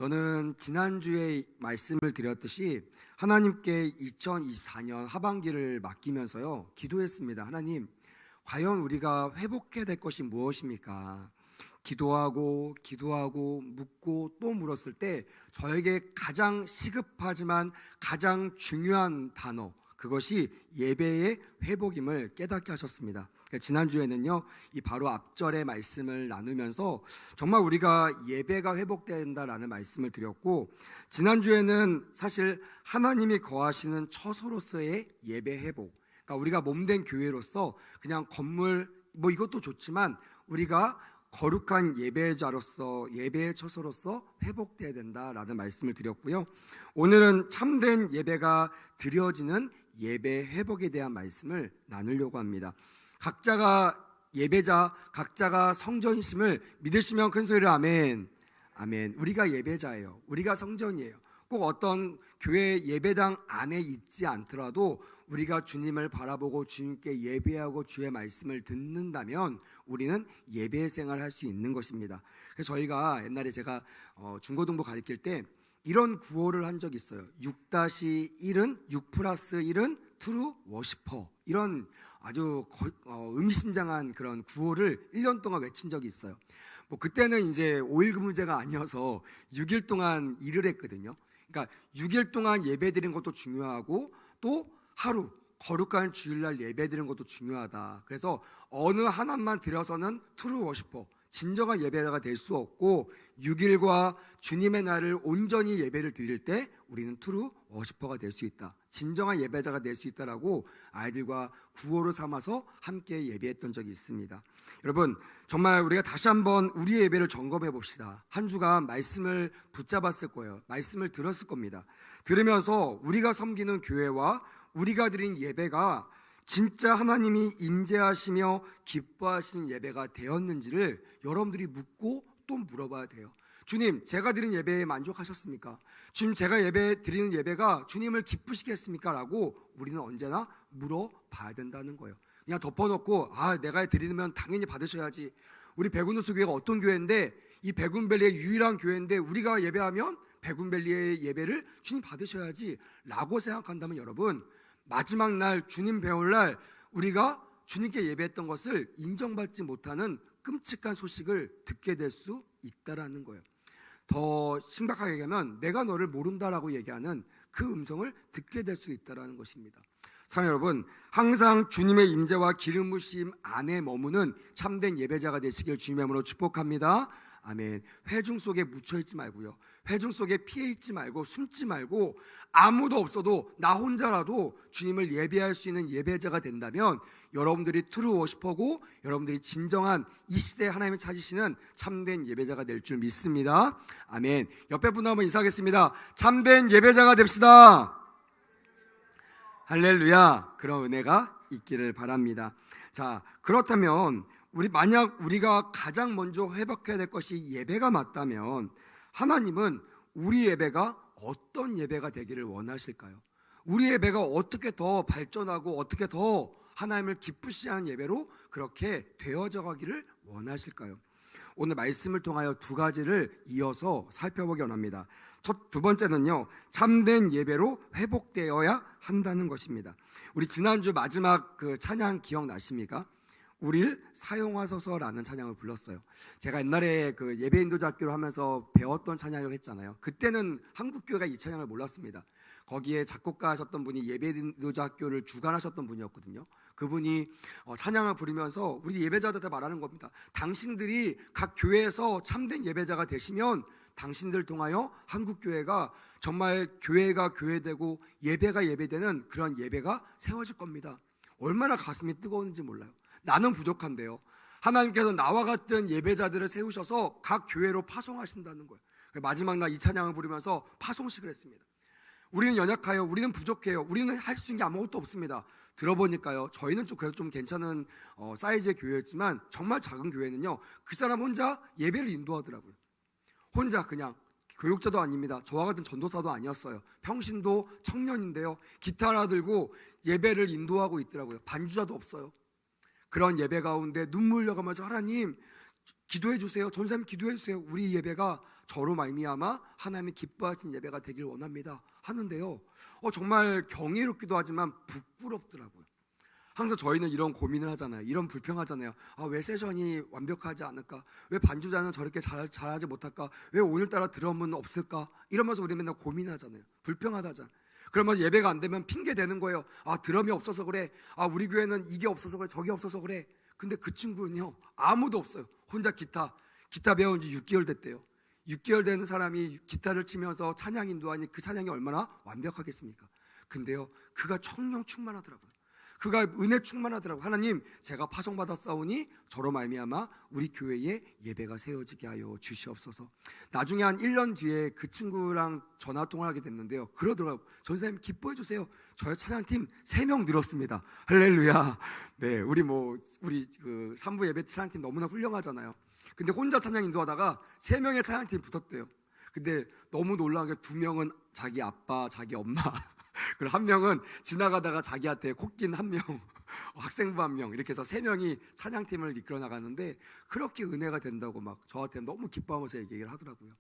저는 지난주에 말씀을 드렸듯이 하나님께 2024년 하반기를 맡기면서요 기도했습니다. 하나님, 과연 우리가 회복해야 될 것이 무엇입니까? 기도하고 묻고 또 물었을 때 저에게 가장 시급하지만 가장 중요한 단어, 그것이 예배의 회복임을 깨닫게 하셨습니다. 지난주에는요 이 바로 앞절의 말씀을 나누면서 정말 우리가 예배가 회복된다라는 말씀을 드렸고, 지난주에는 사실 하나님이 거하시는 처소로서의 예배 회복, 그러니까 우리가 몸된 교회로서 그냥 건물 이것도 좋지만 우리가 거룩한 예배자로서 예배의 처소로서 회복돼야 된다라는 말씀을 드렸고요. 오늘은 참된 예배가 드려지는 예배 회복에 대한 말씀을 나누려고 합니다. 각자가 예배자, 각자가 성전이심을 믿으시면 큰 소리로 아멘. 아멘. 우리가 예배자예요. 우리가 성전이에요. 꼭 어떤 교회 예배당 안에 있지 않더라도 우리가 주님을 바라보고 주님께 예배하고 주의 말씀을 듣는다면 우리는 예배 생활을 할 수 있는 것입니다. 그래서 저희가 옛날에 제가 중고등부 가르칠 때 이런 구호를 한 적이 있어요. 6-1은 6+1은 트루 워시퍼, 이런 아주 의미심장한 그런 구호를 1년 동안 외친 적이 있어요. 그때는 이제 5일 근무제가 아니어서 6일 동안 일을 했거든요. 그러니까 6일 동안 예배 드리는 것도 중요하고 또 하루 거룩한 주일날 예배 드리는 것도 중요하다. 그래서 어느 하나만 드려서는 트루 워시퍼, 진정한 예배자가 될 수 없고 6일과 주님의 날을 온전히 예배를 드릴 때 우리는 트루 워시퍼가 될 수 있다, 진정한 예배자가 될 수 있다라고 아이들과 구호를 삼아서 함께 예배했던 적이 있습니다. 여러분, 정말 우리가 다시 한번 우리의 예배를 점검해 봅시다. 한 주간 말씀을 붙잡았을 거예요. 말씀을 들었을 겁니다. 들으면서 우리가 섬기는 교회와 우리가 드린 예배가 진짜 하나님이 임재하시며 기뻐하시는 예배가 되었는지를 여러분들이 묻고 또 물어봐야 돼요. 주님, 제가 드린 예배에 만족하셨습니까? 주님, 제가 예배 드리는 예배가 주님을 기쁘시게 했습니까? 라고 우리는 언제나 물어봐야 된다는 거예요. 그냥 덮어놓고 내가 드리면 당연히 받으셔야지, 우리 백운누수 교회가 어떤 교회인데 이 백운밸리의 유일한 교회인데 우리가 예배하면 백운밸리의 예배를 주님 받으셔야지 라고 생각한다면 여러분, 마지막 날 주님 배울 날 우리가 주님께 예배했던 것을 인정받지 못하는 끔찍한 소식을 듣게 될 수 있다라는 거예요. 더 심각하게 얘기하면 내가 너를 모른다라고 얘기하는 그 음성을 듣게 될 수 있다라는 것입니다. 사랑하는 여러분, 항상 주님의 임재와 기름 부으심 안에 머무는 참된 예배자가 되시길 주님의 이름으로 축복합니다. 아멘. 회중 속에 묻혀있지 말고요, 회중 속에 피해있지 말고 숨지 말고 아무도 없어도 나 혼자라도 주님을 예배할 수 있는 예배자가 된다면 여러분들이 트루 워시퍼고 여러분들이 진정한 이 시대에 하나님을 찾으시는 참된 예배자가 될 줄 믿습니다. 아멘. 옆에 분 한번 인사하겠습니다. 참된 예배자가 됩시다. 할렐루야. 그런 은혜가 있기를 바랍니다. 자, 그렇다면 만약 우리가 가장 먼저 회복해야 될 것이 예배가 맞다면 하나님은 우리 예배가 어떤 예배가 되기를 원하실까요? 우리 예배가 어떻게 더 발전하고 어떻게 더 하나님을 기쁘시게 하는 예배로 그렇게 되어져 가기를 원하실까요? 오늘 말씀을 통하여 두 가지를 이어서 살펴보기 원합니다. 두 번째는요, 참된 예배로 회복되어야 한다는 것입니다. 우리 지난주 마지막 그 찬양 기억나십니까? 우릴 사용하소서라는 찬양을 불렀어요. 제가 옛날에 그 예배 인도자 학교를 하면서 배웠던 찬양을 했잖아요. 그때는 한국교회가 이 찬양을 몰랐습니다. 거기에 작곡가 하셨던 분이 예배 인도자 학교를 주관하셨던 분이었거든요. 그분이 찬양을 부르면서 우리 예배자들한테 말하는 겁니다. 당신들이 각 교회에서 참된 예배자가 되시면 당신들 통하여 한국교회가 정말 교회가 교회되고 예배가 예배되는 그런 예배가 세워질 겁니다. 얼마나 가슴이 뜨거운지 몰라요. 나는 부족한데요, 하나님께서 나와 같은 예배자들을 세우셔서 각 교회로 파송하신다는 거예요. 마지막 날 이 찬양을 부르면서 파송식을 했습니다. 우리는 연약하여, 우리는 부족해요, 우리는 할 수 있는 게 아무것도 없습니다. 들어보니까요, 저희는 그래도 좀 괜찮은 사이즈의 교회였지만 정말 작은 교회는요, 그 사람 혼자 예배를 인도하더라고요. 혼자 그냥 교육자도 아닙니다. 저와 같은 전도사도 아니었어요. 평신도 청년인데요, 기타 하나 들고 예배를 인도하고 있더라고요. 반주자도 없어요. 그런 예배 가운데 눈물 흘려가면서 하나님 기도해 주세요, 전사님 기도해 주세요, 우리 예배가 저로 말미암아 하나님이 기뻐하신 예배가 되길 원합니다 하는데요, 정말 경이롭기도 하지만 부끄럽더라고요. 항상 저희는 이런 고민을 하잖아요. 이런 불평하잖아요. 왜 세션이 완벽하지 않을까? 왜 반주자는 저렇게 잘하지 못할까? 왜 오늘따라 드럼은 없을까? 이러면서 우리 맨날 고민하잖아요. 불평하다잖아요. 그러면서 예배가 안 되면 핑계 대는 거예요. 드럼이 없어서 그래. 우리 교회는 이게 없어서 그래. 저게 없어서 그래. 근데 그 친구는요, 아무도 없어요. 혼자 기타 배운 지 6개월 됐대요. 6개월 되는 사람이 기타를 치면서 찬양 인도하니 그 찬양이 얼마나 완벽하겠습니까? 근데요, 그가 성령 충만하더라고요. 그가 은혜 충만하더라고요. 하나님, 제가 파송받았사오니 저로 말미암아 우리 교회에 예배가 세워지게 하여 주시옵소서. 나중에 한 1년 뒤에 그 친구랑 전화 통화를 하게 됐는데요, 그러더라고요. 전사님 기뻐해 주세요. 저희 찬양팀 3명 늘었습니다. 할렐루야. 네, 우리 그 3부 예배 찬양팀 너무나 훌륭하잖아요. 근데 혼자 찬양 인도하다가 3명의 찬양팀 붙었대요. 근데 너무 놀라운 게 2명은 자기 아빠, 자기 엄마, 그리고 1명은 지나가다가 자기한테 콕낀 1명, 학생부 1명, 이렇게 해서 3명이 찬양팀을 이끌어 나가는데 그렇게 은혜가 된다고 막 저한테 너무 기뻐하면서 얘기를 하더라고요.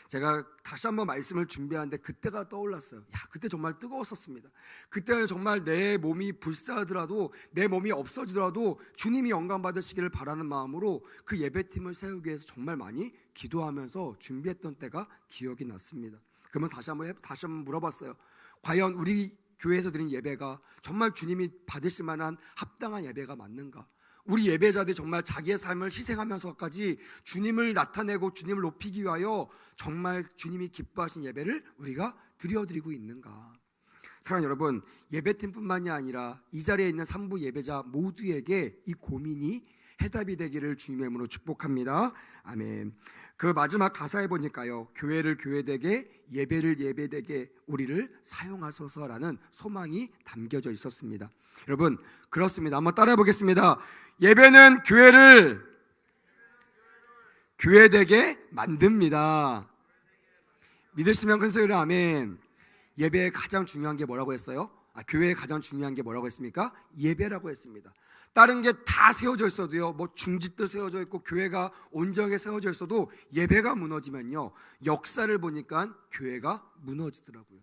제가 다시 한번 말씀을 준비하는데 그때가 떠올랐어요. 그때 정말 뜨거웠었습니다. 그때는 정말 내 몸이 불사하더라도, 내 몸이 없어지더라도 주님이 영광 받으시기를 바라는 마음으로 그 예배팀을 세우기 위해서 정말 많이 기도하면서 준비했던 때가 기억이 났습니다. 그러면 다시 한번 물어봤어요. 과연 우리 교회에서 드린 예배가 정말 주님이 받으실 만한 합당한 예배가 맞는가? 우리 예배자들이 정말 자기의 삶을 희생하면서까지 주님을 나타내고 주님을 높이기 위하여 정말 주님이 기뻐하신 예배를 우리가 드려드리고 있는가? 사랑하는 여러분, 예배팀뿐만이 아니라 이 자리에 있는 3부 예배자 모두에게 이 고민이 해답이 되기를 주님의 이름으로 축복합니다. 아멘. 그 마지막 가사에 보니까요, 교회를 교회되게, 예배를 예배되게 우리를 사용하소서라는 소망이 담겨져 있었습니다. 여러분, 그렇습니다. 한번 따라해 보겠습니다. 예배는 교회를 교회되게 만듭니다. 믿으시면 큰 소리로 아멘. 예배의 가장 중요한 게 뭐라고 했어요? 교회의 가장 중요한 게 뭐라고 했습니까? 예배라고 했습니다. 다른 게 다 세워져 있어도요, 중집도 세워져 있고 교회가 온전하게 세워져 있어도 예배가 무너지면요, 역사를 보니까 교회가 무너지더라고요.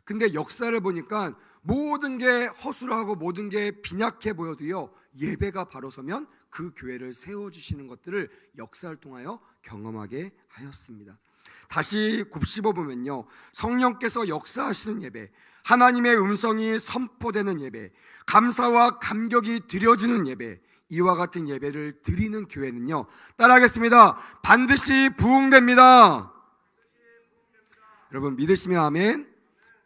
근데 역사를 보니까 모든 게 허술하고 모든 게 빈약해 보여도요, 예배가 바로 서면 그 교회를 세워주시는 것들을 역사를 통하여 경험하게 하였습니다. 다시 곱씹어보면요, 성령께서 역사하시는 예배, 하나님의 음성이 선포되는 예배, 감사와 감격이 드려지는 예배, 이와 같은 예배를 드리는 교회는요, 따라하겠습니다. 반드시 부흥됩니다. 여러분, 믿으시면 아멘.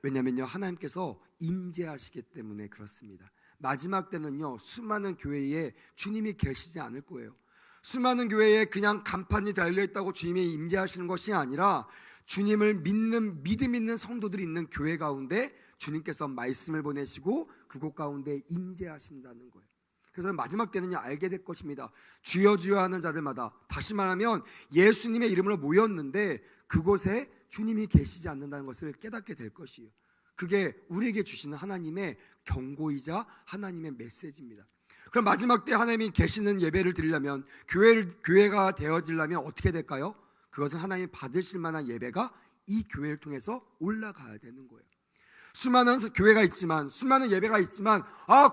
왜냐하면요, 하나님께서 임재하시기 때문에 그렇습니다. 마지막 때는요, 수많은 교회에 주님이 계시지 않을 거예요. 수많은 교회에 그냥 간판이 달려있다고 주님이 임재하시는 것이 아니라 주님을 믿는, 믿음 있는 성도들이 있는 교회 가운데 주님께서 말씀을 보내시고 그곳 가운데 임재하신다는 거예요. 그래서 마지막 때는요, 알게 될 것입니다. 주여 주여 하는 자들마다, 다시 말하면 예수님의 이름으로 모였는데 그곳에 주님이 계시지 않는다는 것을 깨닫게 될 것이에요. 그게 우리에게 주시는 하나님의 경고이자 하나님의 메시지입니다. 그럼 마지막 때 하나님이 계시는 예배를 드리려면, 교회가 되어지려면 어떻게 될까요? 그것은 하나님이 받으실 만한 예배가 이 교회를 통해서 올라가야 되는 거예요. 수많은 교회가 있지만, 수많은 예배가 있지만,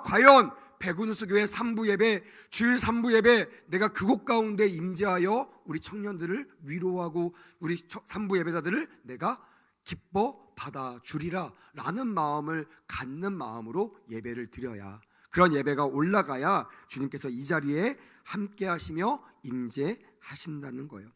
과연 백운수 교회 3부 예배, 주일 3부 예배, 내가 그곳 가운데 임재하여 우리 청년들을 위로하고 우리 3부 예배자들을 내가 기뻐 받아주리라 라는 마음을 갖는 마음으로 예배를 드려야, 그런 예배가 올라가야 주님께서 이 자리에 함께 하시며 임재하신다는 거예요.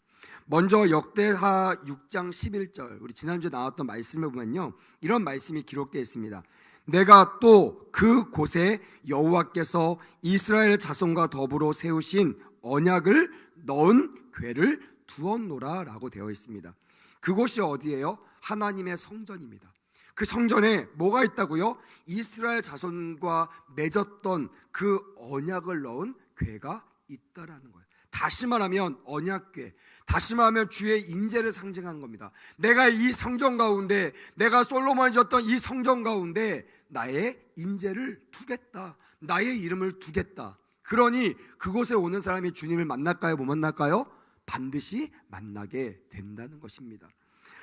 먼저 역대하 6장 11절, 우리 지난주에 나왔던 말씀을 보면요, 이런 말씀이 기록되어 있습니다. 내가 또 그곳에 여호와께서 이스라엘 자손과 더불어 세우신 언약을 넣은 궤를 두었노라 라고 되어 있습니다. 그곳이 어디예요? 하나님의 성전입니다. 그 성전에 뭐가 있다고요? 이스라엘 자손과 맺었던 그 언약을 넣은 궤가 있다라는 거예요. 다시 말하면 언약궤, 다시 말하면 주의 인재를 상징하는 겁니다. 내가 이 성전 가운데, 내가 솔로몬이 졌던 이 성전 가운데 나의 인재를 두겠다, 나의 이름을 두겠다. 그러니 그곳에 오는 사람이 주님을 만날까요? 못 만날까요? 반드시 만나게 된다는 것입니다.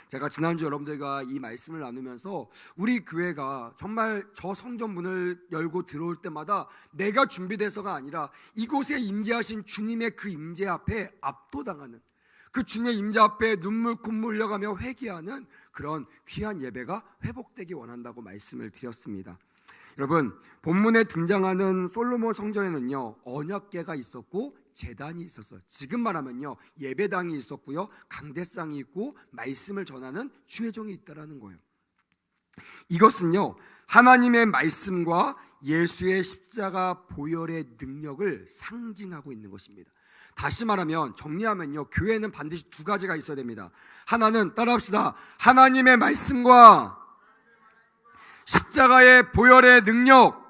제가 지난주 여러분들과 이 말씀을 나누면서 우리 교회가 정말 저 성전 문을 열고 들어올 때마다 내가 준비돼서가 아니라 이곳에 임재하신 주님의 그 임재 앞에 압도당하는, 그 주님의 임재 앞에 눈물 콧물 흘려가며 회개하는 그런 귀한 예배가 회복되기 원한다고 말씀을 드렸습니다. 여러분, 본문에 등장하는 솔로몬 성전에는요, 언약궤가 있었고 제단이 있었어요. 지금 말하면요, 예배당이 있었고요, 강대상이 있고 말씀을 전하는 주의종이 있다라는 거예요. 이것은요, 하나님의 말씀과 예수의 십자가 보혈의 능력을 상징하고 있는 것입니다. 다시 말하면, 정리하면요, 교회는 반드시 두 가지가 있어야 됩니다. 하나는, 따라합시다, 하나님의 말씀과 십자가의 보혈의 능력.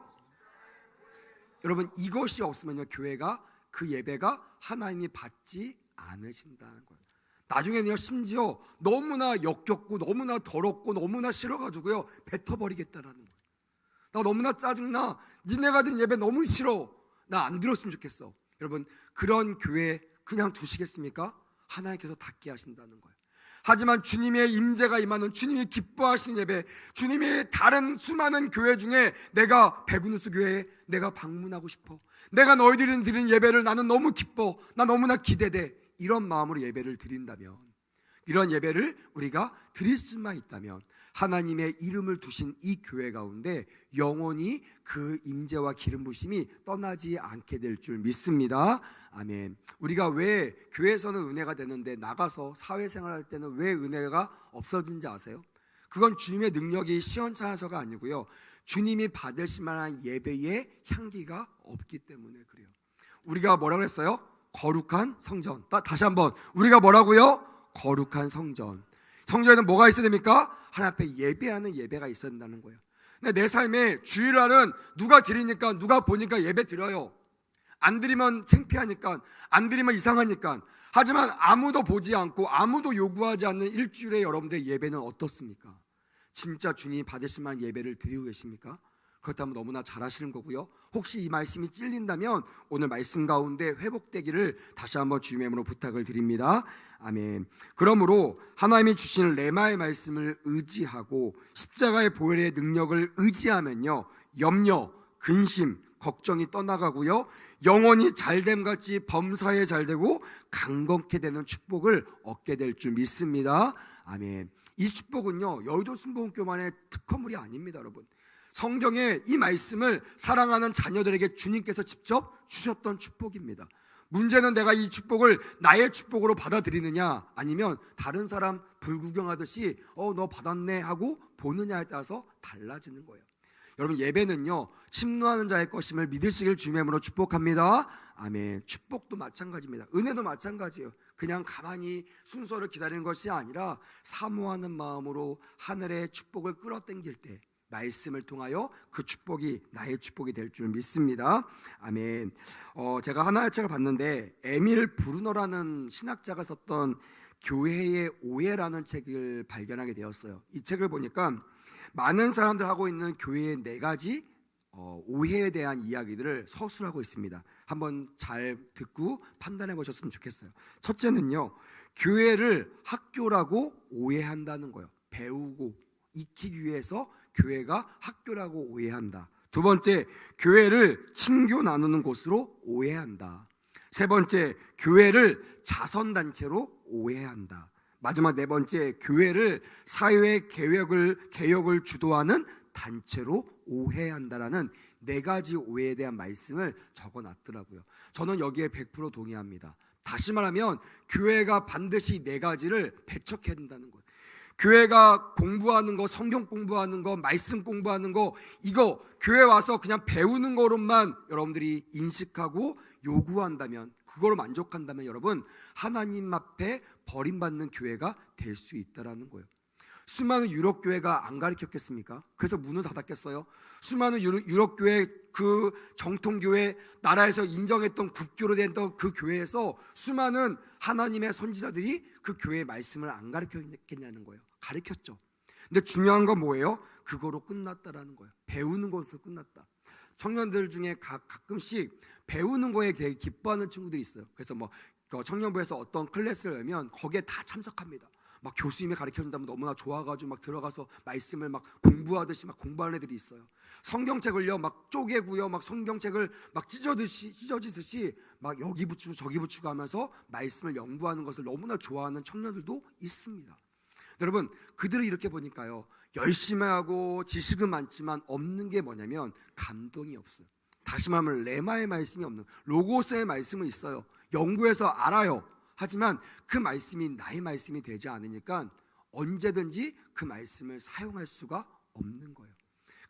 여러분, 이것이 없으면요, 교회가 그 예배가 하나님이 받지 않으신다는 거예요. 나중에는요, 심지어 너무나 역겹고 너무나 더럽고 너무나 싫어가지고요, 뱉어버리겠다라는 거예요. 나 너무나 짜증나, 니네가 드린 예배 너무 싫어, 나 안 들었으면 좋겠어. 여러분, 그런 교회 그냥 두시겠습니까? 하나님께서 닫게 하신다는 거예요. 하지만 주님의 임재가 임하는, 주님이 기뻐하시는 예배, 주님이 다른 수많은 교회 중에 내가 백운누스 교회에 내가 방문하고 싶어, 내가 너희들이 드린 예배를 나는 너무 기뻐, 나 너무나 기대돼, 이런 마음으로 예배를 드린다면, 이런 예배를 우리가 드릴 수만 있다면 하나님의 이름을 두신 이 교회 가운데 영원히 그 임재와 기름 부심이 떠나지 않게 될 줄 믿습니다. 아멘. 우리가 왜 교회에서는 은혜가 되는데 나가서 사회생활할 때는 왜 은혜가 없어진지 아세요? 그건 주님의 능력이 시원찮아서가 아니고요, 주님이 받으실 만한 예배의 향기가 없기 때문에 그래요. 우리가 뭐라고 했어요? 거룩한 성전. 다시 한번, 우리가 뭐라고요? 거룩한 성전. 성전에는 뭐가 있어야 됩니까? 하나님 앞에 예배하는 예배가 있어야 된다는 거예요. 근데 내 삶에 주일날은 누가 드리니까, 누가 보니까 예배 드려요. 안 드리면 창피하니까, 안 드리면 이상하니까. 하지만 아무도 보지 않고 아무도 요구하지 않는 일주일에 여러분들의 예배는 어떻습니까? 진짜 주님이 받으실 만한 예배를 드리고 계십니까? 그렇다면 너무나 잘하시는 거고요. 혹시 이 말씀이 찔린다면 오늘 말씀 가운데 회복되기를 다시 한번 주님의 이름으로 부탁을 드립니다. 아멘. 그러므로 하나님이 주시는 레마의 말씀을 의지하고 십자가의 보혈의 능력을 의지하면요, 염려, 근심, 걱정이 떠나가고요, 영원히 잘됨같이 범사에 잘되고 강건케 되는 축복을 얻게 될 줄 믿습니다. 아멘. 이 축복은요, 여의도 순복음교만의 특허물이 아닙니다. 여러분, 성경에 이 말씀을 사랑하는 자녀들에게 주님께서 직접 주셨던 축복입니다. 문제는 내가 이 축복을 나의 축복으로 받아들이느냐, 아니면 다른 사람 불구경하듯이 너 받았네 하고 보느냐에 따라서 달라지는 거예요. 여러분, 예배는요, 침노하는 자의 것임을 믿으시길 주님의 이름으로 축복합니다. 아멘. 축복도 마찬가지입니다. 은혜도 마찬가지예요. 그냥 가만히 순서를 기다리는 것이 아니라 사모하는 마음으로 하늘의 축복을 끌어당길 때 말씀을 통하여 그 축복이 나의 축복이 될 줄 믿습니다. 아멘. 제가 하나의 책을 봤는데 에밀 브루너라는 신학자가 썼던 교회의 오해라는 책을 발견하게 되었어요. 이 책을 보니까 많은 사람들 하고 있는 교회의 4가지 오해에 대한 이야기들을 서술하고 있습니다. 한번 잘 듣고 판단해 보셨으면 좋겠어요. 첫째는요, 교회를 학교라고 오해한다는 거예요. 배우고 익히기 위해서 교회가 학교라고 오해한다. 두 번째, 교회를 친교 나누는 곳으로 오해한다. 세 번째, 교회를 자선단체로 오해한다. 마지막 4번째, 교회를 사회 개혁을 주도하는 단체로 오해한다라는 4가지 오해에 대한 말씀을 적어놨더라고요. 저는 여기에 100% 동의합니다. 다시 말하면 교회가 반드시 4가지를 배척해야 된다는 거예요. 교회가 공부하는 거, 성경 공부하는 거, 말씀 공부하는 거, 이거 교회 와서 그냥 배우는 거로만 여러분들이 인식하고 요구한다면, 그거로 만족한다면 여러분, 하나님 앞에 버림받는 교회가 될 수 있다라는 거예요. 수많은 유럽교회가 안 가르쳤겠습니까? 그래서 문을 닫았겠어요? 수많은 유럽교회, 그 정통교회, 나라에서 인정했던 국교로 된 그 교회에서 수많은 하나님의 선지자들이 그 교회의 말씀을 안 가르쳤겠냐는 거예요. 가르쳤죠. 근데 중요한 건 뭐예요? 그거로 끝났다라는 거예요. 배우는 것으로 끝났다. 청년들 중에 가끔씩 배우는 거에 되게 기뻐하는 친구들이 있어요. 그래서 뭐 청년부에서 어떤 클래스를 열면 거기에 다 참석합니다. 막 교수님이 가르쳐준다면 너무나 좋아가지고 막 들어가서 말씀을 막 공부하듯이 막 공부하는 애들이 있어요. 성경책을요 막 쪼개고요, 막 성경책을 막 찢어지듯이 막 여기 붙이고 저기 붙이고 하면서 말씀을 연구하는 것을 너무나 좋아하는 청년들도 있습니다. 여러분, 그들을 이렇게 보니까요, 열심히 하고 지식은 많지만 없는 게 뭐냐면 감동이 없어요. 다시 말하면 레마의 말씀이 없는, 로고스의 말씀은 있어요. 연구해서 알아요. 하지만 그 말씀이 나의 말씀이 되지 않으니까 언제든지 그 말씀을 사용할 수가 없는 거예요.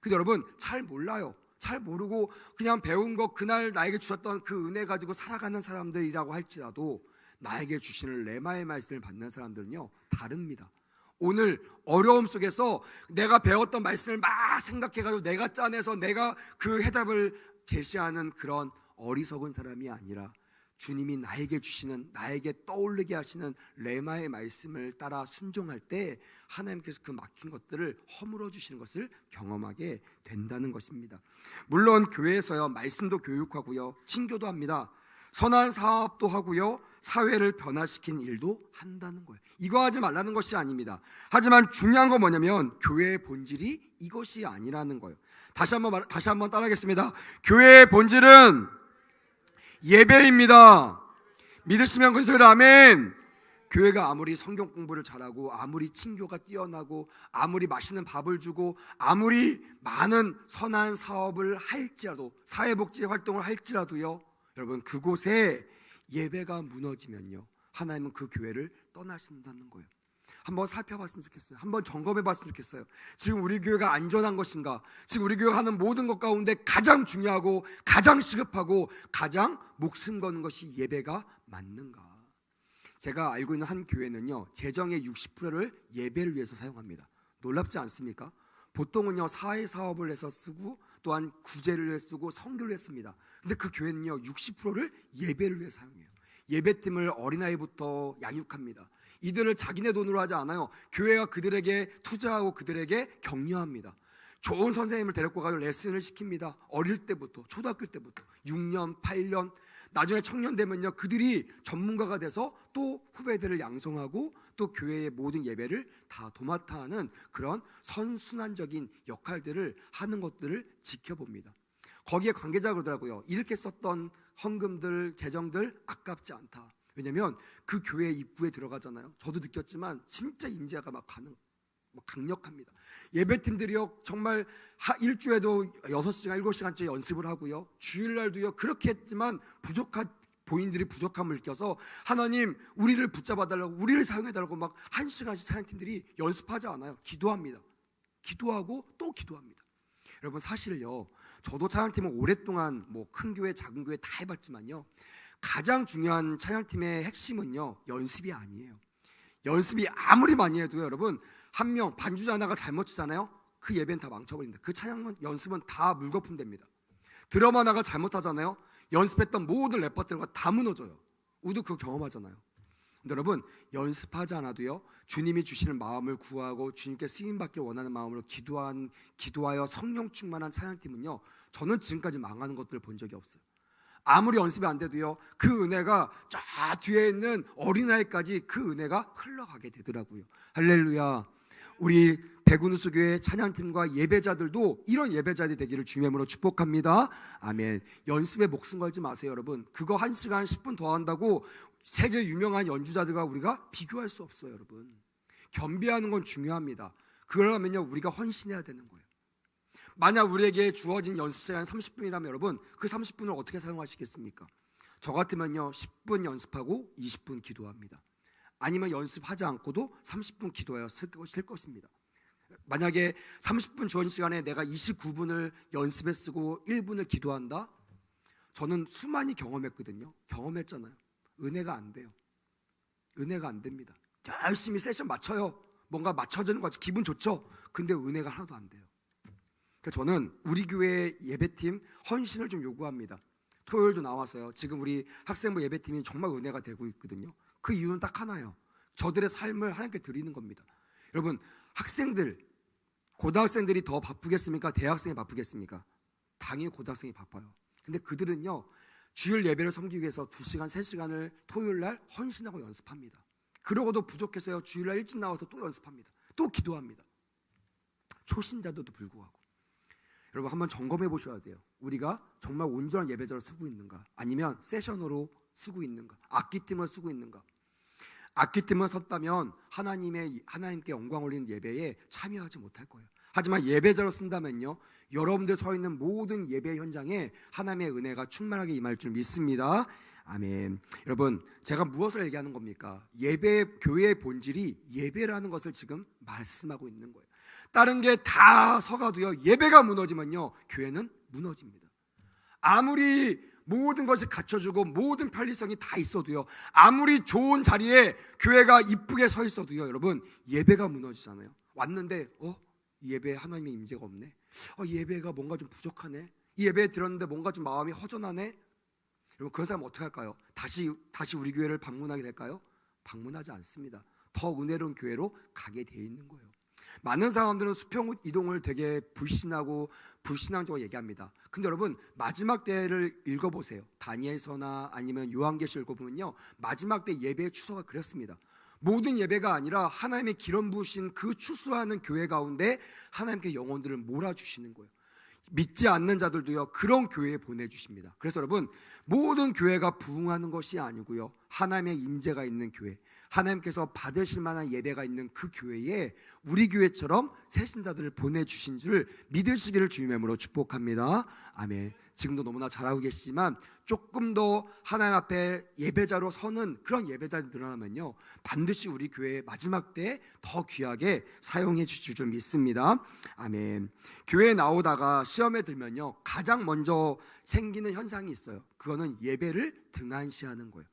근데 여러분, 잘 몰라요. 잘 모르고 그냥 배운 거, 그날 나에게 주셨던 그 은혜 가지고 살아가는 사람들이라고 할지라도 나에게 주시는 레마의 말씀을 받는 사람들은요 다릅니다. 오늘 어려움 속에서 내가 배웠던 말씀을 막 생각해가지고 내가 짜내서 내가 그 해답을 제시하는 그런 어리석은 사람이 아니라 주님이 나에게 주시는, 나에게 떠올리게 하시는 레마의 말씀을 따라 순종할 때 하나님께서 그 막힌 것들을 허물어 주시는 것을 경험하게 된다는 것입니다. 물론 교회에서요 말씀도 교육하고요, 친교도 합니다. 선한 사업도 하고요, 사회를 변화시킨 일도 한다는 거예요. 이거 하지 말라는 것이 아닙니다. 하지만 중요한 건 뭐냐면 교회의 본질이 이것이 아니라는 거예요. 다시 한번 따라하겠습니다. 교회의 본질은 예배입니다. 믿으시면 그 소리 아멘. 교회가 아무리 성경 공부를 잘하고 아무리 친교가 뛰어나고 아무리 맛있는 밥을 주고 아무리 많은 선한 사업을 할지라도, 사회복지 활동을 할지라도요, 여러분, 그곳에 예배가 무너지면요 하나님은 그 교회를 떠나신다는 거예요. 한번 살펴봤으면 좋겠어요. 한번 점검해봤으면 좋겠어요. 지금 우리 교회가 안전한 것인가? 지금 우리 교회가 하는 모든 것 가운데 가장 중요하고 가장 시급하고 가장 목숨 거는 것이 예배가 맞는가? 제가 알고 있는 한 교회는요 재정의 60%를 예배를 위해서 사용합니다. 놀랍지 않습니까? 보통은요 사회 사업을 해서 쓰고 또한 구제를 위해 쓰고 선교를 했습니다. 근데 그 교회는요 60%를 예배를 위해 사용해요. 예배팀을 어린아이부터 양육합니다. 이들을 자기네 돈으로 하지 않아요. 교회가 그들에게 투자하고 그들에게 격려합니다. 좋은 선생님을 데리고 가서 레슨을 시킵니다. 어릴 때부터, 초등학교 때부터 6년, 8년, 나중에 청년 되면요 그들이 전문가가 돼서 또 후배들을 양성하고 또 교회의 모든 예배를 다 도맡아 하는 그런 선순환적인 역할들을 하는 것들을 지켜봅니다. 거기에 관계자가 그러더라고요. 이렇게 썼던 헌금들, 재정들 아깝지 않다. 왜냐하면 그 교회 입구에 들어가잖아요. 저도 느꼈지만 진짜 임재가 막 강력합니다. 예배팀들이요 정말 일주에도 6시간, 7시간째 연습을 하고요, 주일날도요 그렇게 했지만 본인들이 부족함을 느껴서 하나님 우리를 붙잡아달라고, 우리를 사용해달라고 막 1시간씩 찬양팀들이 연습하지 않아요. 기도합니다. 기도하고 또 기도합니다. 여러분, 사실요 저도 찬양팀을 오랫동안 큰 교회 작은 교회 다 해봤지만요 가장 중요한 찬양팀의 핵심은요 연습이 아니에요. 연습이 아무리 많이 해도요 여러분, 한 명 반주자 하나가 잘못 치잖아요, 그 예배는 다 망쳐버립니다. 그 찬양 연습은 다 물거품 됩니다. 드럼 하나가 잘못하잖아요, 연습했던 모든 레퍼토리가 다 무너져요. 우리도 그거 경험하잖아요. 근데 여러분, 연습하지 않아도요 주님이 주시는 마음을 구하고 주님께 쓰임받기를 원하는 마음으로 기도하여 성령 충만한 찬양팀은요 저는 지금까지 망하는 것들을 본 적이 없어요. 아무리 연습이 안 돼도요 그 은혜가 저 뒤에 있는 어린아이까지 그 은혜가 흘러가게 되더라고요. 할렐루야. 우리 백운수교회 찬양팀과 예배자들도 이런 예배자들이 되기를 주님으로 축복합니다. 아멘. 연습에 목숨 걸지 마세요. 여러분, 그거 1시간 10분 더 한다고 세계 유명한 연주자들과 우리가 비교할 수 없어요. 여러분, 겸비하는 건 중요합니다. 그러려면요 우리가 헌신해야 되는 거예요. 만약 우리에게 주어진 연습 시간 30분이라면 여러분, 그 30분을 어떻게 사용하시겠습니까? 저 같으면요 10분 연습하고 20분 기도합니다. 아니면 연습하지 않고도 30분 기도하여 쓸 것입니다. 만약에 30분 주어진 시간에 내가 29분을 연습에 쓰고 1분을 기도한다? 저는 수많이 경험했잖아요. 은혜가 안 돼요. 은혜가 안 됩니다. 열심히 세션 맞춰요. 뭔가 맞춰지는 것 같죠. 기분 좋죠. 근데 은혜가 하나도 안 돼요. 그래서 저는 우리 교회 예배팀 헌신을 좀 요구합니다. 토요일도 나와서요, 지금 우리 학생부 예배팀이 정말 은혜가 되고 있거든요. 그 이유는 딱 하나예요. 저들의 삶을 하나님께 드리는 겁니다. 여러분, 학생들, 고등학생들이 더 바쁘겠습니까? 대학생이 바쁘겠습니까? 당연히 고등학생이 바빠요. 근데 그들은요 주일 예배를 섬기기 위해서 2시간, 3시간을 토요일날 헌신하고 연습합니다. 그러고도 부족해서요, 주일날 일찍 나와서 또 연습합니다. 또 기도합니다. 초신자들도 불구하고. 여러분 한번 점검해 보셔야 돼요. 우리가 정말 온전한 예배자로 쓰고 있는가, 아니면 세션으로 쓰고 있는가, 악기팀을 쓰고 있는가. 악기팀을 섰다면 하나님께 영광 올리는 예배에 참여하지 못할 거예요. 하지만 예배자로 쓴다면요, 여러분들 서 있는 모든 예배 현장에 하나님의 은혜가 충만하게 임할 줄 믿습니다. 아멘. 여러분, 제가 무엇을 얘기하는 겁니까? 교회의 본질이 예배라는 것을 지금 말씀하고 있는 거예요. 다른 게 다 서가도요, 예배가 무너지면요, 교회는 무너집니다. 아무리 모든 것이 갖춰주고 모든 편리성이 다 있어도요, 아무리 좋은 자리에 교회가 이쁘게 서 있어도요, 여러분, 예배가 무너지잖아요. 왔는데 이 예배에 하나님의 임재가 없네. 예배가 뭔가 좀 부족하네. 이 예배에 들었는데 뭔가 좀 마음이 허전하네. 여러분, 그런 사람 어떻게 할까요? 다시 우리 교회를 방문하게 될까요? 방문하지 않습니다. 더 은혜로운 교회로 가게 돼 있는 거예요. 많은 사람들은 수평 이동을 되게 불신앙적으로 얘기합니다. 근데 여러분, 마지막 때를 읽어보세요. 다니엘서나 아니면 요한계시록 읽어보면요, 마지막 때 예배의 추서가 그랬습니다. 모든 예배가 아니라 하나님의 기름 부으신 그 추수하는 교회 가운데 하나님께 영혼들을 몰아주시는 거예요. 믿지 않는 자들도요, 그런 교회에 보내주십니다. 그래서 여러분, 모든 교회가 부흥하는 것이 아니고요, 하나님의 임재가 있는 교회, 하나님께서 받으실 만한 예배가 있는 그 교회에 우리 교회처럼 새신자들을 보내주신 줄 믿으시기를 주님의 이름으로 축복합니다. 아멘. 지금도 너무나 잘하고 계시지만 조금 더 하나님 앞에 예배자로 서는 그런 예배자들이 늘어나면요, 반드시 우리 교회 마지막 때 더 귀하게 사용해 주실 줄 믿습니다. 아멘. 교회에 나오다가 시험에 들면요, 가장 먼저 생기는 현상이 있어요. 그거는 예배를 등한시하는 거예요.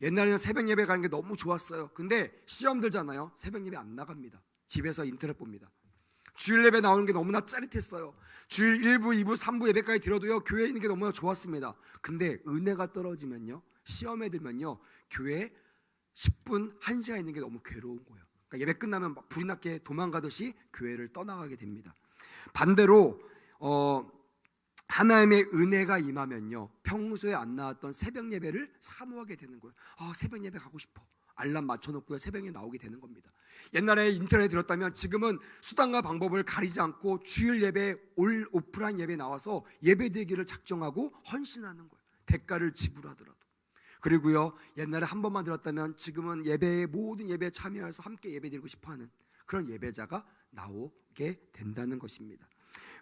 옛날에는 새벽 예배 가는 게 너무 좋았어요. 근데 시험 들잖아요, 새벽 예배 안 나갑니다. 집에서 인터넷 봅니다. 주일 예배 나오는 게 너무나 짜릿했어요. 주일 1부, 2부, 3부 예배까지 들어도요, 교회에 있는 게 너무나 좋았습니다. 근데 은혜가 떨어지면요, 시험에 들면요, 교회에 10분, 1시간 있는 게 너무 괴로운 거예요. 그러니까 예배 끝나면 막 불이 났게 도망가듯이 교회를 떠나가게 됩니다. 반대로 하나님의 은혜가 임하면요, 평소에 안 나왔던 새벽 예배를 사모하게 되는 거예요. 새벽 예배 가고 싶어. 알람 맞춰놓고요, 새벽에 나오게 되는 겁니다. 옛날에 인터넷에 들었다면 지금은 수단과 방법을 가리지 않고 주일 예배, 오프라인 예배 나와서 예배 드리기를 작정하고 헌신하는 거예요. 대가를 지불하더라도. 그리고요, 옛날에 한 번만 들었다면 지금은 모든 예배에 참여해서 함께 예배 드리고 싶어하는 그런 예배자가 나오게 된다는 것입니다.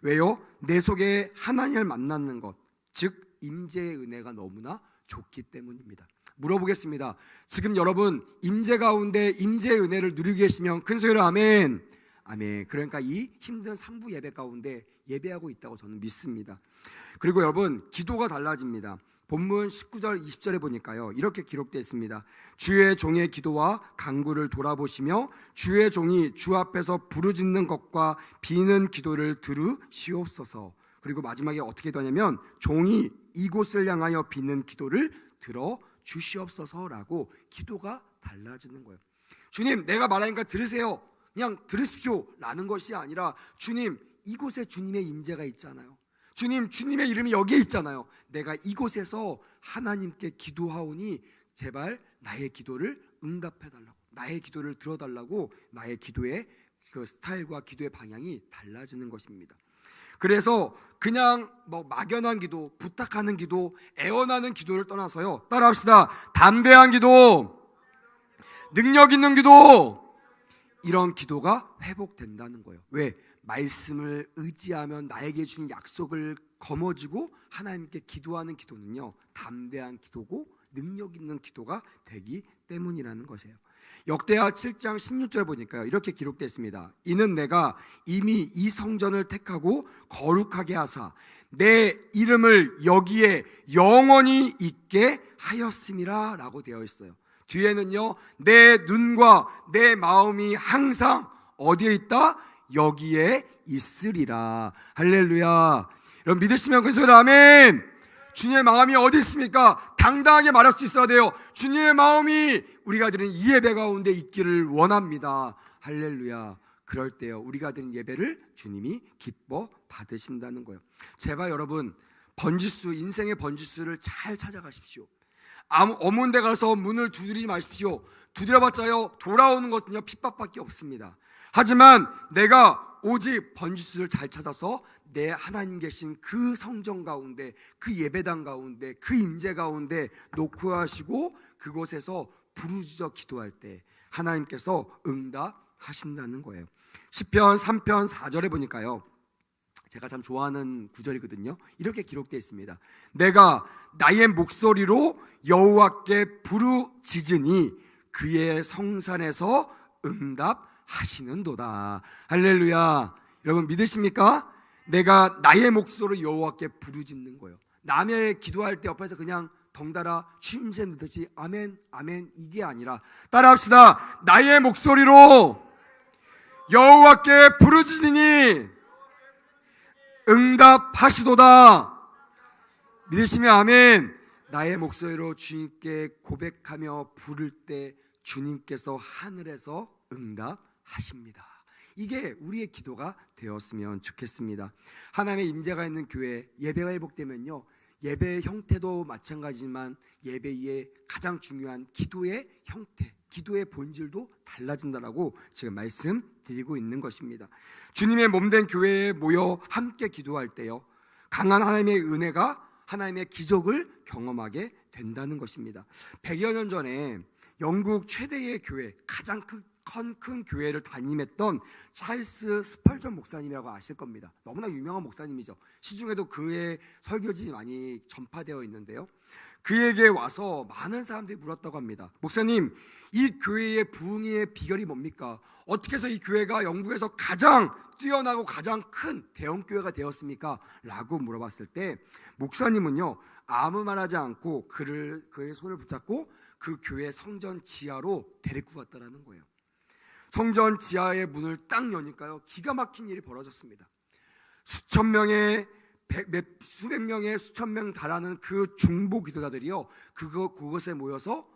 왜요? 내 속에 하나님을 만나는 것, 즉 임재의 은혜가 너무나 좋기 때문입니다. 물어보겠습니다. 지금 여러분 임재 가운데 임재의 은혜를 누리고 계시면 큰 소리로 아멘. 아멘. 그러니까 이 힘든 상부 예배 가운데 예배하고 있다고 저는 믿습니다. 그리고 여러분, 기도가 달라집니다. 본문 19절 20절에 보니까요, 이렇게 기록되어 있습니다. 주의 종의 기도와 간구를 돌아보시며 주의 종이 주 앞에서 부르짖는 것과 비는 기도를 들으시옵소서. 그리고 마지막에 어떻게 되냐면, 종이 이곳을 향하여 비는 기도를 들어주시옵소서라고 기도가 달라지는 거예요. 주님, 내가 말하니까 들으세요, 그냥 들으십시오 라는 것이 아니라, 주님, 이곳에 주님의 임재가 있잖아요. 주님, 주님의 이름이 여기에 있잖아요. 내가 이곳에서 하나님께 기도하오니 제발 나의 기도를 응답해달라고, 나의 기도를 들어달라고, 나의 기도의 그 스타일과 기도의 방향이 달라지는 것입니다. 그래서 그냥 막연한 기도, 부탁하는 기도, 애원하는 기도를 떠나서요, 따라합시다. 담대한 기도, 능력 있는 기도, 이런 기도가 회복된다는 거예요. 왜? 말씀을 의지하면 나에게 준 약속을 거머쥐고 하나님께 기도하는 기도는요, 담대한 기도고 능력 있는 기도가 되기 때문이라는 것이에요. 역대하 7장 16절 보니까요, 이렇게 기록되어 있습니다. 이는 내가 이미 이 성전을 택하고 거룩하게 하사 내 이름을 여기에 영원히 있게 하였음이라 라고 되어 있어요. 뒤에는요, 내 눈과 내 마음이 항상 어디에 있다? 여기에 있으리라. 할렐루야. 여러분 믿으시면 그 소리 아멘. 주님의 마음이 어디 있습니까? 당당하게 말할 수 있어야 돼요. 주님의 마음이 우리가 드리는 이 예배 가운데 있기를 원합니다. 할렐루야. 그럴 때요, 우리가 드리는 예배를 주님이 기뻐 받으신다는 거예요. 제발 여러분, 번지수, 인생의 번지수를 잘 찾아가십시오. 어문 데 가서 문을 두드리지 마십시오. 두드려봤자요, 돌아오는 것은요 핍박밖에 없습니다. 하지만 내가 오직 번지수를 잘 찾아서 내 하나님 계신 그 성전 가운데, 그 예배당 가운데, 그 임재 가운데 놓고 하시고 그곳에서 부르짖어 기도할 때 하나님께서 응답하신다는 거예요. 시편 3편 4절에 보니까요, 제가 참 좋아하는 구절이거든요. 이렇게 기록되어 있습니다. 내가 나의 목소리로 여호와께 부르짖으니 그의 성산에서 응답하시는도다. 할렐루야. 여러분 믿으십니까? 내가 나의 목소리로 여호와께 부르짖는 거예요. 남의 기도할 때 옆에서 그냥 덩달아 취임새 넣듯이 아멘 아멘 이게 아니라, 따라합시다. 나의 목소리로 여호와께 부르짖으니 응답하시도다. 믿으시면 아멘. 나의 목소리로 주님께 고백하며 부를 때 주님께서 하늘에서 응답하십니다. 이게 우리의 기도가 되었으면 좋겠습니다. 하나님의 임재가 있는 교회, 예배가 회복되면요, 예배의 형태도 마찬가지지만 예배의 가장 중요한 기도의 형태, 기도의 본질도 달라진다라고 지금 말씀드리고 있는 것입니다. 주님의 몸된 교회에 모여 함께 기도할 때요, 강한 하나님의 은혜가, 하나님의 기적을 경험하게 된다는 것입니다. 100여 년 전에 영국 최대의 교회, 가장 큰 교회를 담임했던 찰스 스펄전 목사님이라고 아실 겁니다. 너무나 유명한 목사님이죠. 시중에도 그의 설교지 많이 전파되어 있는데요, 그에게 와서 많은 사람들이 물었다고 합니다. 목사님, 이 교회의 부흥의 비결이 뭡니까? 어떻게 해서 이 교회가 영국에서 가장 뛰어나고 가장 큰 대형교회가 되었습니까? 라고 물어봤을 때 목사님은요, 아무 말하지 않고 그의 손을 붙잡고 그 교회 성전 지하로 데리고 갔다라는 거예요. 성전 지하의 문을 딱 여니까요, 기가 막힌 일이 벌어졌습니다. 수천 명의, 수백 명의, 수천 명 달하는 그 중보 기도자들이요, 그곳에 모여서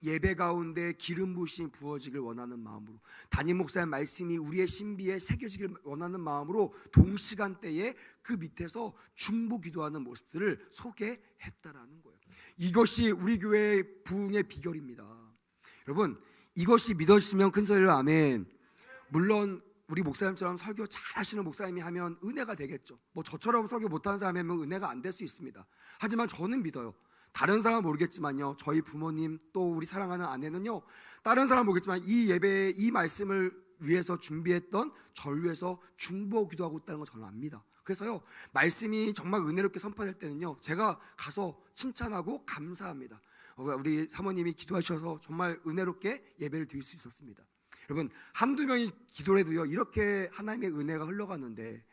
예배 가운데 기름 부으심이 부어지길 원하는 마음으로, 담임 목사의 말씀이 우리의 신비에 새겨지길 원하는 마음으로 동시간대에 그 밑에서 중보 기도하는 모습들을 소개했다라는 거예요. 이것이 우리 교회의 부흥의 비결입니다. 여러분, 이것이 믿어지시면 큰 소리로 아멘. 물론 우리 목사님처럼 설교 잘하시는 목사님이 하면 은혜가 되겠죠. 뭐 저처럼 설교 못하는 사람이 하면 은혜가 안 될 수 있습니다. 하지만 저는 믿어요. 다른 사람은 모르겠지만요, 저희 부모님 또 우리 사랑하는 아내는요, 다른 사람은 모르겠지만 이 예배에 이 말씀을 위해서 준비했던 전류에서 중보 기도하고 있다는 걸 저는 압니다. 그래서요, 말씀이 정말 은혜롭게 선포될 때는요, 제가 가서 칭찬하고 감사합니다. 우리 사모님이 기도하셔서 정말 은혜롭게 예배를 드릴 수 있었습니다. 여러분, 한두 명이 기도를 해도요, 이렇게 하나님의 은혜가 흘러가는데,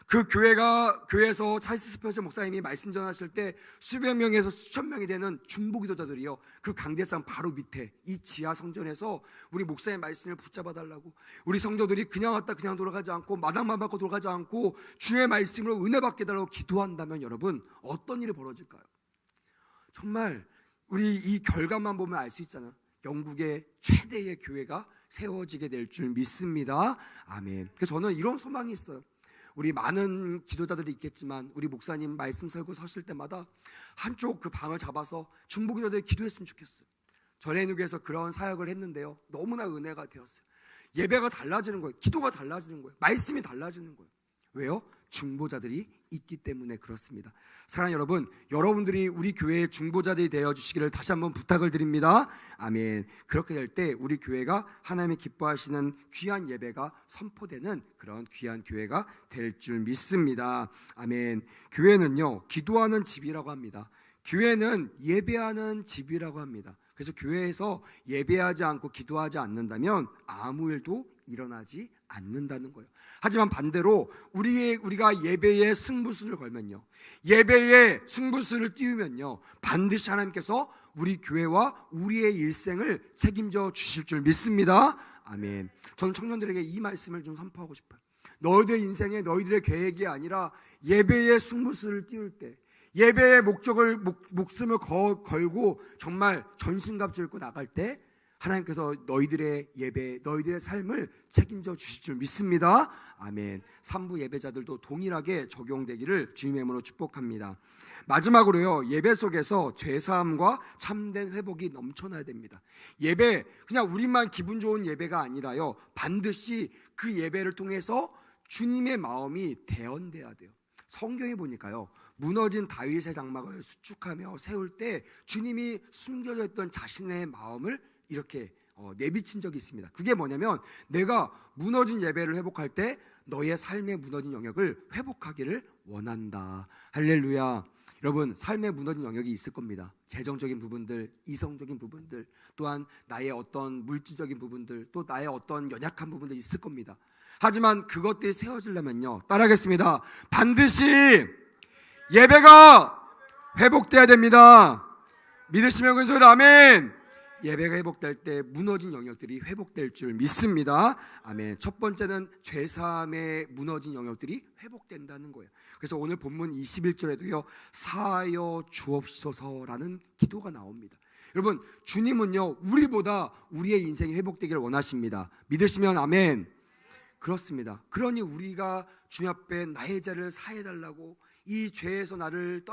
그 교회에서 찰스 스펄전 목사님이 말씀 전하실 때 수백 명에서 수천 명이 되는 중보 기도자들이요, 그 강대상 바로 밑에 이 지하 성전에서 우리 목사의 말씀을 붙잡아 달라고, 우리 성도들이 그냥 왔다 그냥 돌아가지 않고 마당만 받고 돌아가지 않고 주의 말씀으로 은혜 받게 달라고 기도한다면 여러분, 어떤 일이 벌어질까요? 정말 우리 이 결과만 보면 알 수 있잖아요. 영국의 최대의 교회가 세워지게 될 줄 믿습니다. 아멘. 그래서 저는 이런 소망이 있어요. 우리 많은 기도자들이 있겠지만 우리 목사님 말씀 설교 서실 때마다 한쪽 그 방을 잡아서 중보 기도자들이 기도했으면 좋겠어요. 전해누교에서 그런 사역을 했는데요, 너무나 은혜가 되었어요. 예배가 달라지는 거예요. 기도가 달라지는 거예요. 말씀이 달라지는 거예요. 왜요? 중보자들이 있기 때문에 그렇습니다. 사랑하는 여러분, 여러분들이 우리 교회의 중보자들이 되어주시기를 다시 한번 부탁을 드립니다. 아멘. 그렇게 될 때 우리 교회가 하나님이 기뻐하시는 귀한 예배가 선포되는 그런 귀한 교회가 될 줄 믿습니다. 아멘. 교회는요, 기도하는 집이라고 합니다. 교회는 예배하는 집이라고 합니다. 그래서 교회에서 예배하지 않고 기도하지 않는다면 아무 일도 일어나지 않는다는 거예요. 하지만 반대로 우리가 예배에 승부수를 걸면요, 예배에 승부수를 띄우면요, 반드시 하나님께서 우리 교회와 우리의 일생을 책임져 주실 줄 믿습니다. 아멘. 저는 청년들에게 이 말씀을 좀 선포하고 싶어요. 너희들 인생에 너희들의 계획이 아니라 예배에 승부수를 띄울 때, 예배의 목숨을 걸고 정말 전신갑주 입고 나갈 때 하나님께서 너희들의 예배, 너희들의 삶을 책임져 주실 줄 믿습니다. 아멘. 3부 예배자들도 동일하게 적용되기를 주님의 이름으로 축복합니다. 마지막으로요, 예배 속에서 죄사함과 참된 회복이 넘쳐나야 됩니다. 예배, 그냥 우리만 기분 좋은 예배가 아니라요, 반드시 그 예배를 통해서 주님의 마음이 대언돼야 돼요. 성경에 보니까요, 무너진 다윗의 장막을 수축하며 세울 때 주님이 숨겨져 있던 자신의 마음을 이렇게 내비친 적이 있습니다. 그게 뭐냐면, 내가 무너진 예배를 회복할 때 너의 삶의 무너진 영역을 회복하기를 원한다. 할렐루야. 여러분, 삶의 무너진 영역이 있을 겁니다. 재정적인 부분들, 이성적인 부분들, 또한 나의 어떤 물질적인 부분들, 또 나의 어떤 연약한 부분들 있을 겁니다. 하지만 그것들이 세워지려면요, 따라하겠습니다. 반드시 예배가 회복돼야 됩니다. 믿으시면 큰 소리 아멘. 예배가 회복될 때 무너진 영역들이 회복될 줄 믿습니다. 아멘. 첫 번째는 죄사함의 무너진 영역들이 회복된다는 거예요. 그래서 오늘 본문 21절에도요, 사하여 주옵소서라는 기도가 나옵니다. 여러분, 주님은요, 우리보다 우리의 인생이 회복되기를 원하십니다. 믿으시면 아멘. 그렇습니다. 그러니 우리가 주님 앞에 나의 죄를 사해달라고, 이 죄에서 나를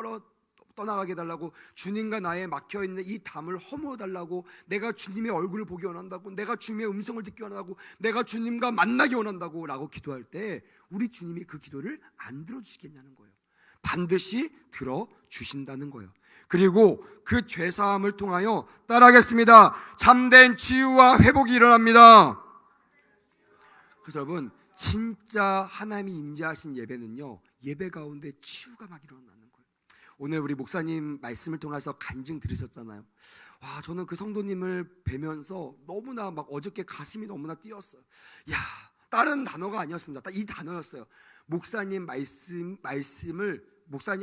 떠나가게 해달라고, 주님과 나의 막혀있는 이 담을 허물어달라고, 내가 주님의 얼굴을 보기 원한다고, 내가 주님의 음성을 듣기 원한다고, 내가 주님과 만나기 원한다고 라고 기도할 때 우리 주님이 그 기도를 안 들어주시겠냐는 거예요. 반드시 들어주신다는 거예요. 그리고 그 죄사함을 통하여 따라하겠습니다. 참된 치유와 회복이 일어납니다. 그래서 여러분, 진짜 하나님이 임재하신 예배는요, 예배 가운데 치유가 막 일어나는 거예요. 오늘 우리 목사님 말씀을 통해서 간증 들으셨잖아요. 와, 저는 그 성도님을 뵈면서 너무나 막 어저께 가슴이 너무나 뛰었어요. 야, 다른 단어가 아니었습니다. 이 단어였어요. 목사님 말씀을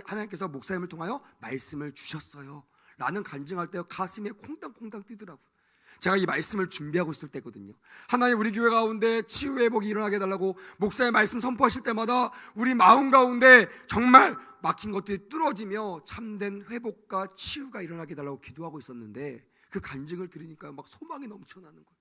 하나님께서 목사님을 통하여 말씀을 주셨어요 라는 간증할 때 가슴에 콩당콩당 뛰더라고요. 제가 이 말씀을 준비하고 있을 때거든요. 하나님, 우리 교회 가운데 치유 회복이 일어나게 해달라고 목사의 말씀 선포하실 때마다 우리 마음 가운데 정말 막힌 것들이 뚫어지며 참된 회복과 치유가 일어나게 해달라고 기도하고 있었는데, 그 간증을 들으니까 막 소망이 넘쳐나는 거예요.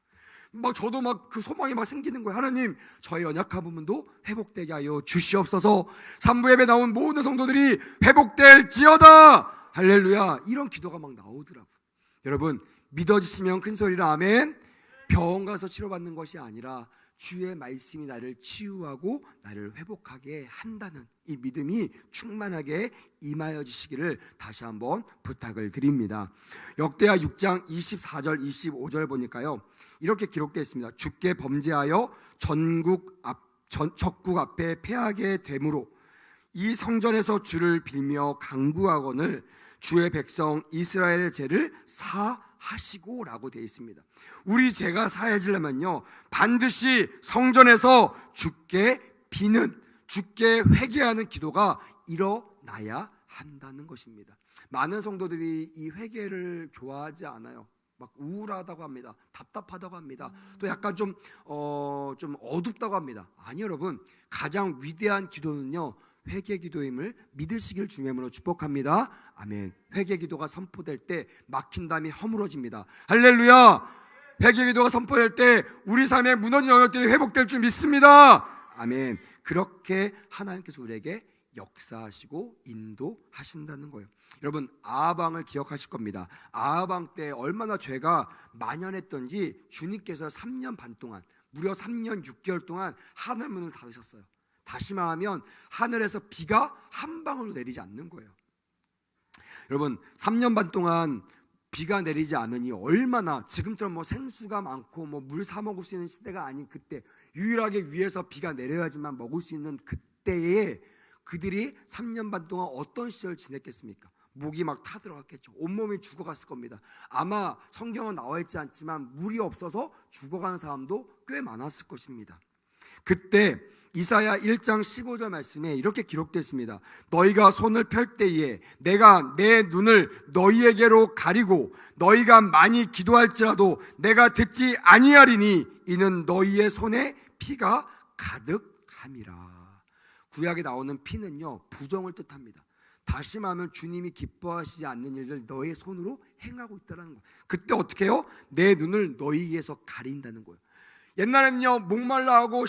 막 저도 막 그 소망이 막 생기는 거예요. 하나님, 저의 연약한 부분도 회복되게 하여 주시옵소서. 3부 예배 나온 모든 성도들이 회복될지어다. 할렐루야. 이런 기도가 막 나오더라고요. 여러분, 믿어지시면 큰 소리로 아멘. 병원 가서 치료받는 것이 아니라 주의 말씀이 나를 치유하고 나를 회복하게 한다는 이 믿음이 충만하게 임하여 주시기를 다시 한번 부탁을 드립니다. 역대하 6장 24절 25절 보니까요, 이렇게 기록되어 있습니다. 주께 범죄하여 적국 앞에 패하게 되므로 이 성전에서 주를 빌며 간구하거늘 주의 백성 이스라엘의 죄를 사하시고 라고 되어 있습니다. 우리 죄가 사해지려면요, 반드시 성전에서 주께 비는, 주께 회개하는 기도가 일어나야 한다는 것입니다. 많은 성도들이 이 회개를 좋아하지 않아요. 막 우울하다고 합니다. 답답하다고 합니다. 또 약간 좀 어둡다고 합니다. 아니, 여러분, 가장 위대한 기도는요, 회개 기도임을 믿으시길 주님으로 축복합니다. 아멘. 회개 기도가 선포될 때 막힌 담이 허물어집니다. 할렐루야. 회개 기도가 선포될 때 우리 삶의 무너진 영역들이 회복될 줄 믿습니다. 아멘. 그렇게 하나님께서 우리에게 역사하시고 인도하신다는 거예요. 여러분, 아하방을 기억하실 겁니다. 아하방 때 얼마나 죄가 만연했던지 주님께서 3년 반 동안, 무려 3년 6개월 동안 하늘 문을 닫으셨어요. 다시 말하면 하늘에서 비가 한 방울도 내리지 않는 거예요. 여러분, 3년 반 동안 비가 내리지 않으니 얼마나, 지금처럼 뭐 생수가 많고 뭐 물 사 먹을 수 있는 시대가 아닌 그때, 유일하게 위에서 비가 내려야지만 먹을 수 있는 그때에 그들이 3년 반 동안 어떤 시절을 지냈겠습니까? 목이 막 타들어갔겠죠. 온몸이 죽어갔을 겁니다. 아마 성경은 나와 있지 않지만 물이 없어서 죽어가는 사람도 꽤 많았을 것입니다. 그때 이사야 1장 15절 말씀에 이렇게 기록되어 있습니다. 너희가 손을 펼 때에 내가 내 눈을 너희에게로 가리고 너희가 많이 기도할지라도 내가 듣지 아니하리니 이는 너희의 손에 피가 가득함이라. 구약에 나오는 피는요, 부정을 뜻합니다. 다시 말하면 주님이 기뻐하시지 않는 일들 너의 손으로 행하고 있다는 거예요. 그때 어떻게 해요? 내 눈을 너희에게서 가린다는 거예요. 옛날에는요, 목말라하고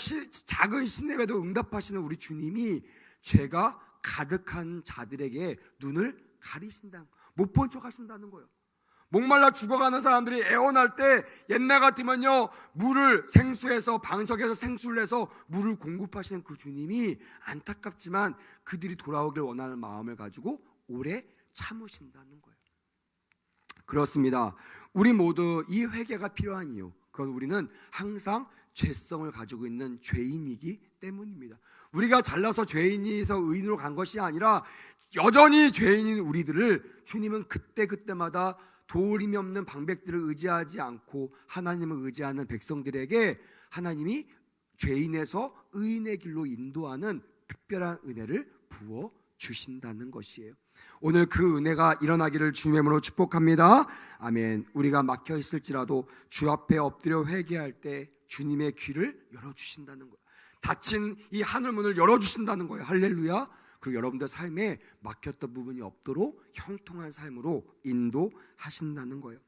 작은 시내에도 응답하시는 우리 주님이 죄가 가득한 자들에게 눈을 가리신다는 거예요. 못 본 척 하신다는 거예요. 목말라 죽어가는 사람들이 애원할 때 옛날 같으면요, 물을 생수해서 방석에서 생수를 해서 물을 공급하시는 그 주님이 안타깝지만 그들이 돌아오길 원하는 마음을 가지고 오래 참으신다는 거예요. 그렇습니다. 우리 모두 이 회개가 필요한 이유, 그건 우리는 항상 죄성을 가지고 있는 죄인이기 때문입니다. 우리가 잘나서 죄인이서 의인으로 간 것이 아니라 여전히 죄인인 우리들을 주님은 그때그때마다 도울림이 없는 방백들을 의지하지 않고 하나님을 의지하는 백성들에게 하나님이 죄인에서 의인의 길로 인도하는 특별한 은혜를 부어 주신다는 것이에요. 오늘 그 은혜가 일어나기를 주님의 이름으로 축복합니다. 아멘. 우리가 막혀 있을지라도 주 앞에 엎드려 회개할 때 주님의 귀를 열어주신다는 거예요. 닫힌 이 하늘문을 열어주신다는 거예요. 할렐루야. 그리고 여러분들 삶에 막혔던 부분이 없도록 형통한 삶으로 인도하신다는 거예요.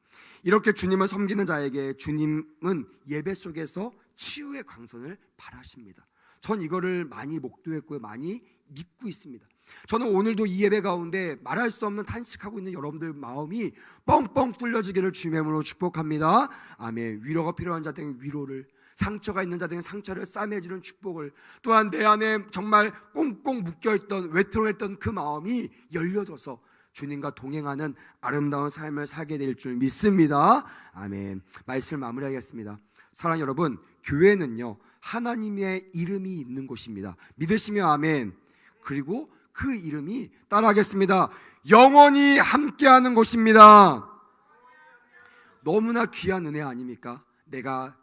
이렇게 주님을 섬기는 자에게 주님은 예배 속에서 치유의 광선을 바라십니다. 전 이거를 많이 목도했고요, 많이 믿고 있습니다. 저는 오늘도 이 예배 가운데 말할 수 없는 탄식하고 있는 여러분들 마음이 뻥뻥 뚫려지기를 주님의 이름으로 축복합니다. 아멘. 위로가 필요한 자들에게 위로를, 상처가 있는 자들에게 상처를 싸매주는 축복을, 또한 내 안에 정말 꽁꽁 묶여있던 외로웠던 그 마음이 열려져서 주님과 동행하는 아름다운 삶을 살게 될 줄 믿습니다. 아멘. 말씀을 마무리하겠습니다. 사랑하는 여러분, 교회는요 하나님의 이름이 있는 곳입니다. 믿으시면 아멘. 그리고 그 이름이 따라하겠습니다. 영원히 함께하는 곳입니다. 너무나 귀한 은혜 아닙니까? 내가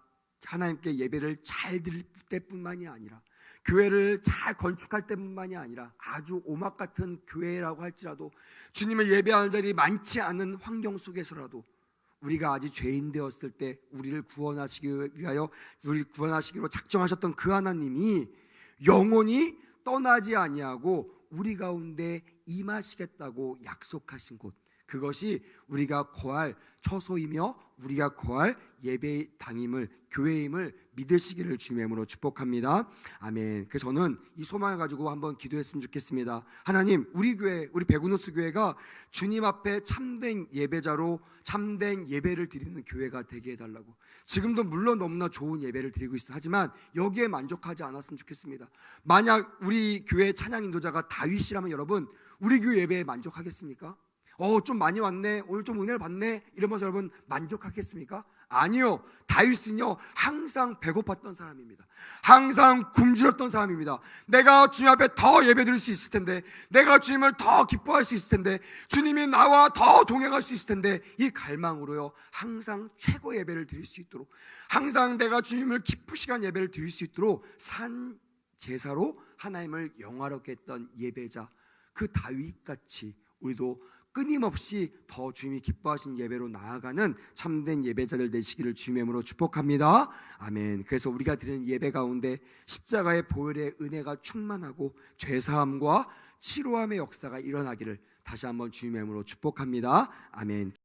하나님께 예배를 잘 드릴 때뿐만이 아니라, 교회를 잘 건축할 때뿐만이 아니라, 아주 오막 같은 교회라고 할지라도, 주님을 예배하는 자리 많지 않은 환경 속에서라도 우리가 아직 죄인 되었을 때 우리를 구원하시기 위하여 우리를 구원하시기로 작정하셨던 그 하나님이 영원히 떠나지 아니하고 우리 가운데 임하시겠다고 약속하신 곳, 그것이 우리가 거할 처소이며 우리가 거할 예배당임을, 교회임을 믿으시기를 주님의 이름으로 축복합니다. 아멘. 그래서 저는 이 소망을 가지고 한번 기도했으면 좋겠습니다. 하나님, 우리 교회, 우리 베구누스 교회가 주님 앞에 참된 예배자로 참된 예배를 드리는 교회가 되게 해달라고. 지금도 물론 너무나 좋은 예배를 드리고 있어. 하지만 여기에 만족하지 않았으면 좋겠습니다. 만약 우리 교회 찬양 인도자가 다윗이라면 여러분, 우리 교회 예배에 만족하겠습니까? 좀 많이 왔네, 오늘 좀 은혜를 받네, 이러면서 여러분 만족하겠습니까? 아니요. 다윗은요 항상 배고팠던 사람입니다. 항상 굶주렸던 사람입니다. 내가 주님 앞에 더 예배드릴 수 있을 텐데, 내가 주님을 더 기뻐할 수 있을 텐데, 주님이 나와 더 동행할 수 있을 텐데, 이 갈망으로요 항상 최고 예배를 드릴 수 있도록, 항상 내가 주님을 기쁘시게 한 예배를 드릴 수 있도록 산 제사로 하나님을 영화롭게 했던 예배자, 그 다윗같이 우리도 끊임없이 더 주님이 기뻐하신 예배로 나아가는 참된 예배자들 되시기를 주님의 이름으로 축복합니다. 아멘. 그래서 우리가 드리는 예배 가운데 십자가의 보혈의 은혜가 충만하고 죄사함과 치료함의 역사가 일어나기를 다시 한번 주님의 이름으로 축복합니다. 아멘.